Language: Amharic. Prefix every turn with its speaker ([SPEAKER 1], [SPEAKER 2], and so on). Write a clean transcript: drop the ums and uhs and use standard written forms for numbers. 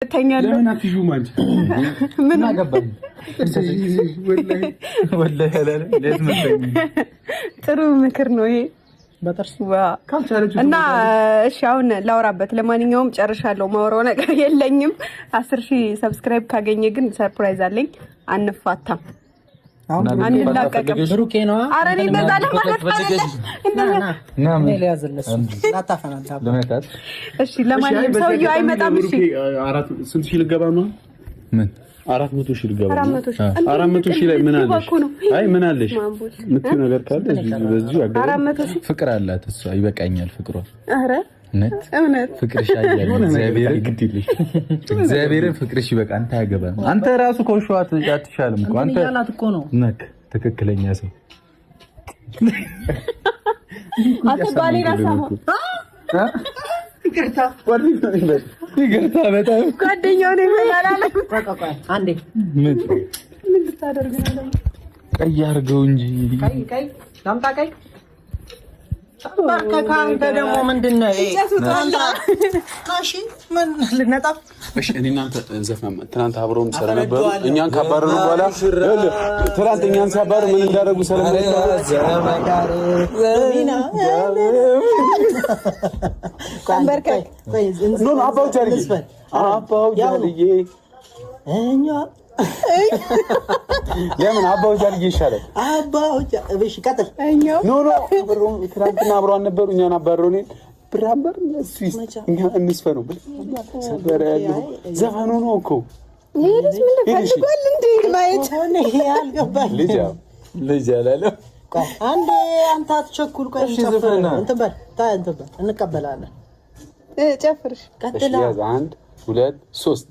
[SPEAKER 1] ተኛለሁ
[SPEAKER 2] ለምን አትዩ ማንቺ ምን አገባኝ ወላሂ ያላለ ለምን መሰለኝ
[SPEAKER 1] ጥሩ ምክር ነው ይሄ በተርሱባ እና እሺ አሁን ላውራበት ለማንኛውም ጨርሻለሁ ማወራው ነገር የለኝም 10000 ሰብስክራይብ ካገኘ ግን ሰርፕራይዝ አለኝ አንፋታም አንላቀቅም ብሩኬ ነው አረኔ እንደዛ ለማለት አይደለም እና ምን ያዘለሽ ላታፈናታ ለማለት እሺ ለማንኛውም ሰውዬው አይመጣም እሺ
[SPEAKER 2] ስንት ሺህ ልገባ ነው ምን 400,000 ልገባ 400,000 ላይ ምን አለሽ አይ ምን አለሽ ምትዩ ነገር ካለ በዚህ አገር
[SPEAKER 1] 400,000
[SPEAKER 3] ፍቅር አላት እሷ ይበቃኛል ፍቅሯ
[SPEAKER 1] አረ እውነት
[SPEAKER 3] ፍቅርሽ አይያል እግዚአብሔርን ፍቅርሽ ይበቃ አንተ ያገባን አንተ ራሱ ኮሽዋት አትሻልም እኮ አንተ
[SPEAKER 4] ያላት እኮ ነው
[SPEAKER 3] ነክ ትክክለኛ ሰው
[SPEAKER 1] አንተ ባሌ ራሳው ይቅርታ በጣም ጓደኛው ነው ይላል
[SPEAKER 4] ቆይ አንዴ
[SPEAKER 1] ምን ልታደርግ ነው
[SPEAKER 3] ቀይ አድርገው እንጂ
[SPEAKER 4] ቀይ ላምጣ ቀይ ባካካንተ ደግሞ ምንድነው እሺ ምን ልነጣፍ
[SPEAKER 2] እሺ እናንተ እንዘፍና ትናንት አብረውን ስለነበሩ እኛን ካባረሩ በኋላ ትናንት እኛን ሲያባረሩ ምን እንዳደረጉ ስለነበሩ
[SPEAKER 4] ዘሚና
[SPEAKER 1] ካምበርከክ
[SPEAKER 2] ኖ አባው ጃልዬ እኛ ለምን አባው ጃልዬ ይሻላል
[SPEAKER 4] አባው እሺ ቀጥል
[SPEAKER 2] ኖ ብሩን ትናንትና አብረውን ነበሩ እኛን አባረሩን ብራምበር ስዊስ እኛ እንስፈነው ሰበረ ያለው ዘፈኑ ነው እኮ
[SPEAKER 1] ይሄስ ምን ፈልጓል እንዴ ማየት
[SPEAKER 4] ያልገባኝ
[SPEAKER 3] ልጅ አላለ
[SPEAKER 4] አንዴ አንተ አትቸኩል ቆይ እንትን በል እንቀበላለን
[SPEAKER 1] ጨፍርሽ
[SPEAKER 4] ቀጥላ
[SPEAKER 2] 1 2 3